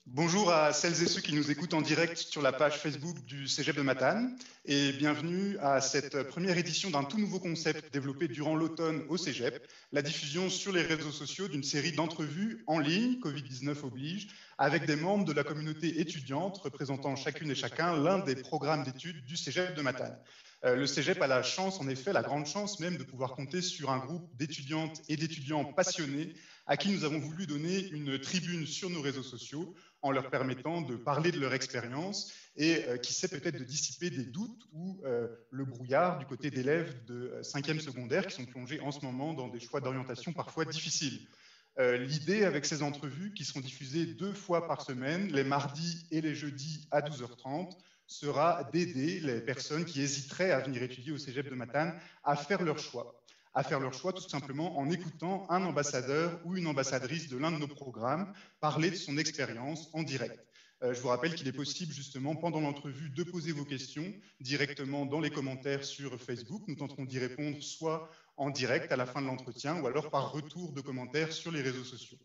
Bonjour à celles et ceux qui nous écoutent en direct sur la page Facebook du Cégep de Matane et bienvenue à cette première édition d'un tout nouveau concept développé durant l'automne au Cégep, la diffusion sur les réseaux sociaux d'une série d'entrevues en ligne, Covid-19 oblige, avec des membres de la communauté étudiante représentant chacune et chacun l'un des programmes d'études du Cégep de Matane. Le Cégep a la chance, en effet, la grande chance même de pouvoir compter sur un groupe d'étudiantes et d'étudiants passionnés à qui nous avons voulu donner une tribune sur nos réseaux sociaux en leur permettant de parler de leur expérience et qui sait peut-être de dissiper des doutes ou le brouillard du côté d'élèves de 5e secondaire qui sont plongés en ce moment dans des choix d'orientation parfois difficiles. L'idée avec ces entrevues qui seront diffusées 2 fois par semaine, les mardis et les jeudis à 12h30, sera d'aider les personnes qui hésiteraient à venir étudier au Cégep de Matane à faire leur choix. À faire leur choix tout simplement en écoutant un ambassadeur ou une ambassadrice de l'un de nos programmes parler de son expérience en direct. Je vous rappelle qu'il est possible justement pendant l'entrevue de poser vos questions directement dans les commentaires sur Facebook. Nous tenterons d'y répondre soit en direct à la fin de l'entretien ou alors par retour de commentaires sur les réseaux sociaux.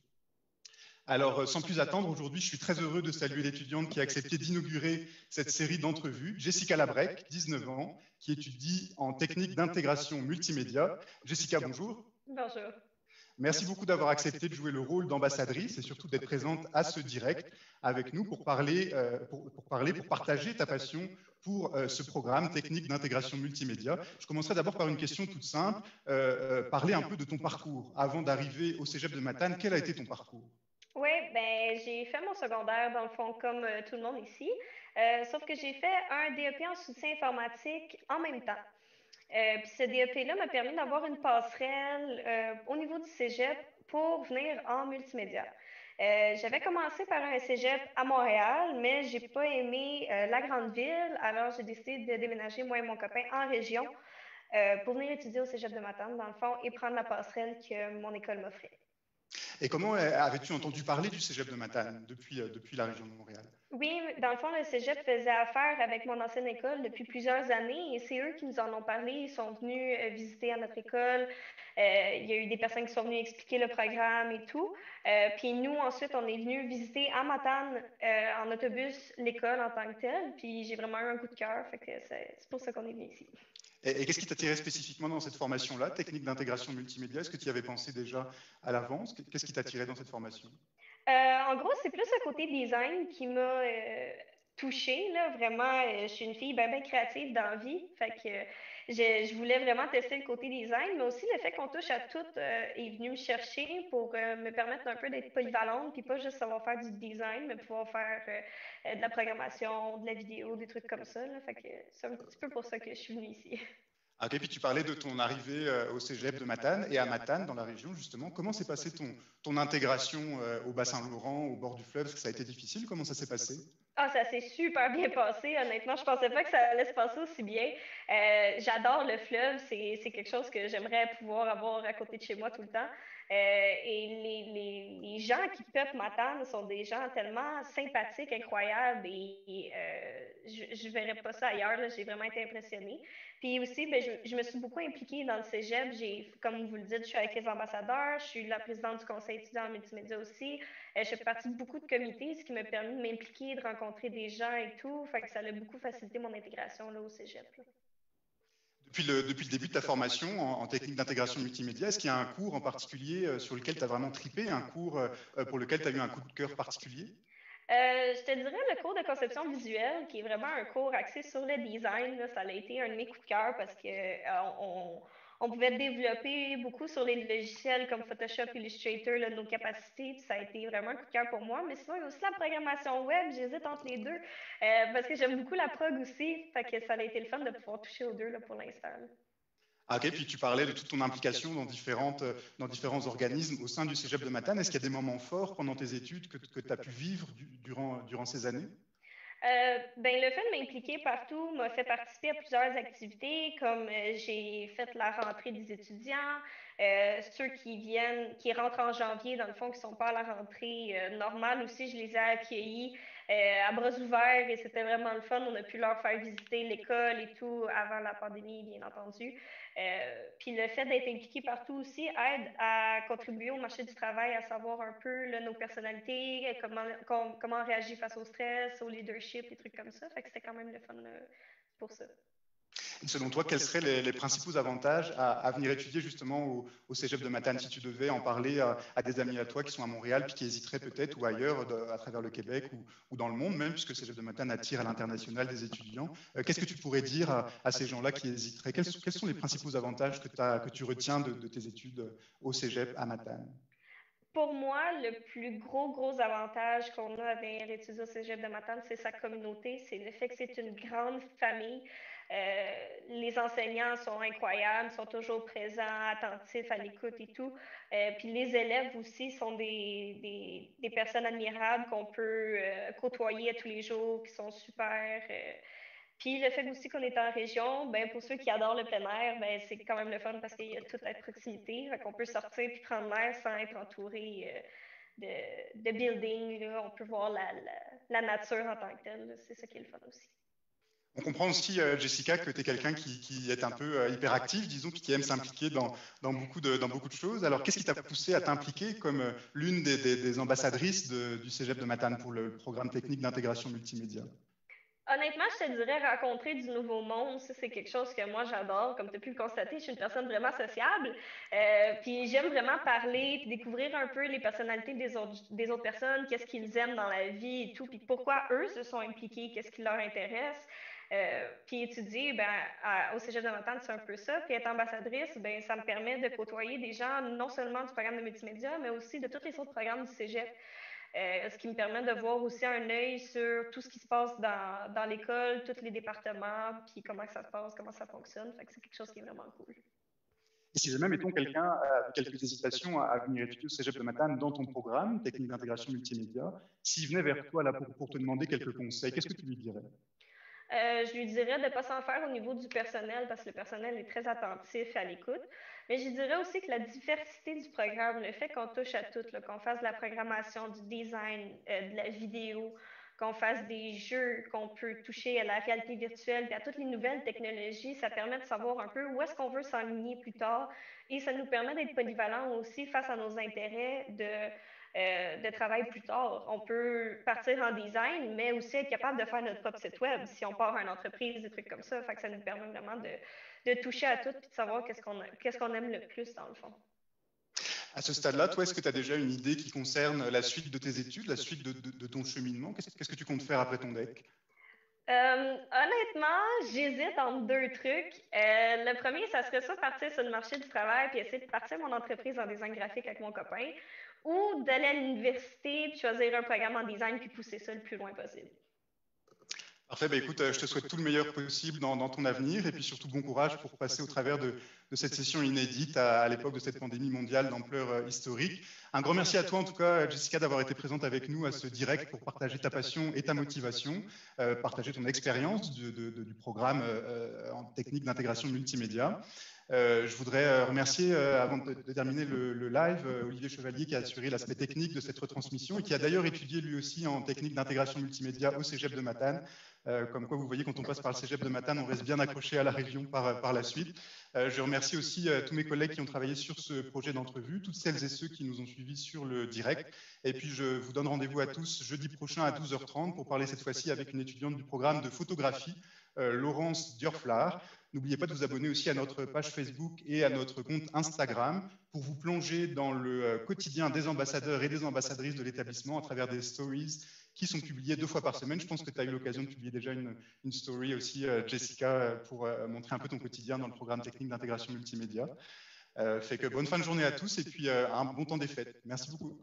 Alors, sans plus attendre, aujourd'hui, je suis très heureux de saluer l'étudiante qui a accepté d'inaugurer cette série d'entrevues, Jessica Labrec, 19 ans, qui étudie en technique d'intégration multimédia. Jessica, bonjour. Bonjour. Merci beaucoup d'avoir accepté de jouer le rôle d'ambassadrice et surtout d'être présente à ce direct avec nous pour partager ta passion pour ce programme technique d'intégration multimédia. Je commencerai d'abord par une question toute simple. Parler un peu de ton parcours. Avant d'arriver au Cégep de Matane, quel a été ton parcours? Oui, ben j'ai fait mon secondaire dans le fond comme tout le monde ici, sauf que j'ai fait un DEP en soutien informatique en même temps. Puis ce DEP-là m'a permis d'avoir une passerelle au niveau du cégep pour venir en multimédia. J'avais commencé par un cégep à Montréal, mais j'ai pas aimé la grande ville, alors j'ai décidé de déménager moi et mon copain en région pour venir étudier au cégep de Matane, dans le fond, et prendre la passerelle que mon école m'offrait. Et comment avais-tu entendu parler du Cégep de Matane depuis la région de Montréal? Oui, dans le fond, le cégep faisait affaire avec mon ancienne école depuis plusieurs années et c'est eux qui nous en ont parlé. Ils sont venus visiter à notre école. Il y a eu des personnes qui sont venues expliquer le programme et tout. Puis nous, ensuite, on est venus visiter à Matane en autobus l'école en tant que telle. Puis j'ai vraiment eu un coup de cœur. Fait que c'est pour ça qu'on est venu ici. Et qu'est-ce qui t'attirait spécifiquement dans cette formation-là, technique d'intégration multimédia? Est-ce que tu y avais pensé déjà à l'avance? Qu'est-ce qui t'attirait dans cette formation? En gros, c'est plus le côté design qui m'a touchée, là. Vraiment, je suis une fille bien créative dans la vie. Fait que je voulais vraiment tester le côté design, mais aussi le fait qu'on touche à tout est venu me chercher pour me permettre un peu d'être polyvalente, puis pas juste savoir faire du design, mais pouvoir faire de la programmation, de la vidéo, des trucs comme ça, là. Fait que c'est un petit peu pour ça que je suis venue ici. Ok, puis tu parlais de ton arrivée au Cégep de Matane et à Matane, dans la région, justement. Comment s'est passée ton intégration au bassin Laurent, au bord du fleuve? Est-ce que ça a été difficile? Comment ça s'est passé? Ah, ça s'est super bien passé, honnêtement. Je pensais pas que ça allait se passer aussi bien. J'adore le fleuve, c'est quelque chose que j'aimerais pouvoir avoir à côté de chez moi tout le temps. Et les gens qui peuplent Matane sont des gens tellement sympathiques, incroyables, et je verrais pas ça ailleurs, là. J'ai vraiment été impressionnée. Puis aussi, ben, je me suis beaucoup impliquée dans le cégep. Comme vous le dites, je suis avec les ambassadeurs, je suis la présidente du conseil étudiant en multimédia aussi. Je fais partie de beaucoup de comités, ce qui m'a permis de m'impliquer, de rencontrer des gens et tout. Fait que ça a beaucoup facilité mon intégration là, au cégep, là. Depuis le début de ta formation en technique d'intégration multimédia, est-ce qu'il y a un cours en particulier sur lequel tu as vraiment tripé, un cours pour lequel tu as eu un coup de cœur particulier? Je te dirais le cours de conception visuelle, qui est vraiment un cours axé sur le design. Là, ça a été un de mes coups de cœur parce que on pouvait développer beaucoup sur les logiciels comme Photoshop, Illustrator, là, nos capacités. Puis ça a été vraiment un coup de cœur pour moi. Mais sinon, il y a aussi la programmation web. J'hésite entre les deux parce que j'aime beaucoup la prog aussi. Fait que ça a été le fun de pouvoir toucher aux deux là, pour l'instant, là. Ah, ok, puis tu parlais de toute ton implication dans différents organismes au sein du Cégep de Matane. Est-ce qu'il y a des moments forts pendant tes études que tu as pu vivre durant ces années? Ben, le fait de m'impliquer partout m'a fait participer à plusieurs activités, comme j'ai fait la rentrée des étudiants, ceux qui rentrent en janvier, dans le fond, qui sont pas à la rentrée normale aussi, je les ai accueillis à bras ouverts et c'était vraiment le fun. On a pu leur faire visiter l'école et tout avant la pandémie, bien entendu. Puis le fait d'être impliqué partout aussi aide à contribuer au marché du travail, à savoir un peu là, nos personnalités, comment on réagit face au stress, au leadership, des trucs comme ça. Fait que c'était quand même le fun pour ça. Selon toi, quels seraient les principaux avantages à venir étudier justement au Cégep de Matane si tu devais en parler à des amis à toi qui sont à Montréal puis qui hésiteraient peut-être ou ailleurs à travers le Québec ou dans le monde même, puisque le Cégep de Matane attire à l'international des étudiants. Qu'est-ce que tu pourrais dire à ces gens-là qui hésiteraient? Quels sont les principaux avantages que tu retiens de tes études au Cégep à Matane? Pour moi, le plus gros avantage qu'on a à venir étudier au Cégep de Matane, c'est sa communauté, c'est le fait que c'est une grande famille. Les enseignants sont incroyables, sont toujours présents, attentifs à l'écoute et tout. Puis les élèves aussi sont des personnes admirables qu'on peut côtoyer à tous les jours, qui sont super. Puis le fait aussi qu'on est en région, ben pour ceux qui adorent le plein air, ben c'est quand même le fun parce qu'il y a tout à proximité. Fait qu'on peut sortir puis prendre l'air sans être entouré de buildings. Là. On peut voir la nature en tant que telle. C'est ça qui est le fun aussi. On comprend aussi, Jessica, que tu es quelqu'un qui est un peu hyperactif, disons, puis qui aime s'impliquer dans beaucoup de choses. Alors, qu'est-ce qui t'a poussé à t'impliquer comme l'une des ambassadrices du Cégep de Matane pour le programme technique d'intégration multimédia? Honnêtement, je te dirais rencontrer du nouveau monde, ça c'est quelque chose que moi j'adore. Comme tu as pu le constater, je suis une personne vraiment sociable. Puis j'aime vraiment parler, puis découvrir un peu les personnalités des autres personnes, qu'est-ce qu'ils aiment dans la vie et tout, puis pourquoi eux se sont impliqués, qu'est-ce qui leur intéresse. Puis étudier au Cégep de Matane, c'est un peu ça. Puis être ambassadrice, ben, ça me permet de côtoyer des gens non seulement du programme de multimédia, mais aussi de tous les autres programmes du Cégep. Ce qui me permet de voir aussi un œil sur tout ce qui se passe dans l'école, tous les départements, puis comment ça se passe, comment ça fonctionne. Fait que c'est quelque chose qui est vraiment cool. Et si jamais, mettons, quelqu'un a quelques hésitations à venir étudier au Cégep de Matane dans ton programme, technique d'intégration multimédia, s'il venait vers toi là, pour te demander quelques conseils, qu'est-ce que tu lui dirais? Je lui dirais de ne pas s'en faire au niveau du personnel parce que le personnel est très attentif à l'écoute. Mais je dirais aussi que la diversité du programme, le fait qu'on touche à tout, qu'on fasse de la programmation, du design, de la vidéo, qu'on fasse des jeux, qu'on peut toucher à la réalité virtuelle et à toutes les nouvelles technologies, ça permet de savoir un peu où est-ce qu'on veut s'enligner plus tard et ça nous permet d'être polyvalent aussi face à nos intérêts de travail plus tard. On peut partir en design, mais aussi être capable de faire notre propre site web si on part à une entreprise, des trucs comme ça. Fait que ça nous permet vraiment de toucher à tout et de savoir qu'est-ce qu'on aime le plus dans le fond. À ce stade-là, toi, est-ce que tu as déjà une idée qui concerne la suite de tes études, la suite de ton cheminement? Qu'est-ce que tu comptes faire après ton DEC? Honnêtement, j'hésite entre deux trucs. Le premier, ça serait soit partir sur le marché du travail puis essayer de partir mon entreprise en design graphique avec mon copain, ou d'aller à l'université puis choisir un programme en design puis pousser ça le plus loin possible. Parfait, bah écoute, je te souhaite tout le meilleur possible dans ton avenir et puis surtout bon courage pour passer au travers de cette session inédite à l'époque de cette pandémie mondiale d'ampleur historique. Un grand merci à toi en tout cas, Jessica, d'avoir été présente avec nous à ce direct pour partager ta passion et ta motivation, partager ton expérience du programme en technique d'intégration multimédia. Je voudrais remercier, avant de terminer le live, Olivier Chevalier qui a assuré l'aspect technique de cette retransmission et qui a d'ailleurs étudié lui aussi en technique d'intégration multimédia au Cégep de Matane. Comme quoi, vous voyez, quand on passe par le Cégep de Matane, on reste bien accroché à la région par la suite. Je remercie aussi tous mes collègues qui ont travaillé sur ce projet d'entrevue, toutes celles et ceux qui nous ont suivis sur le direct. Et puis, je vous donne rendez-vous à tous jeudi prochain à 12h30 pour parler cette fois-ci avec une étudiante du programme de photographie, Laurence Diorflar. N'oubliez pas de vous abonner aussi à notre page Facebook et à notre compte Instagram pour vous plonger dans le quotidien des ambassadeurs et des ambassadrices de l'établissement à travers des stories qui sont publiées 2 fois par semaine. Je pense que tu as eu l'occasion de publier déjà une story aussi, Jessica, pour montrer un peu ton quotidien dans le programme technique d'intégration multimédia. Fait que bonne fin de journée à tous et puis un bon temps des fêtes. Merci beaucoup.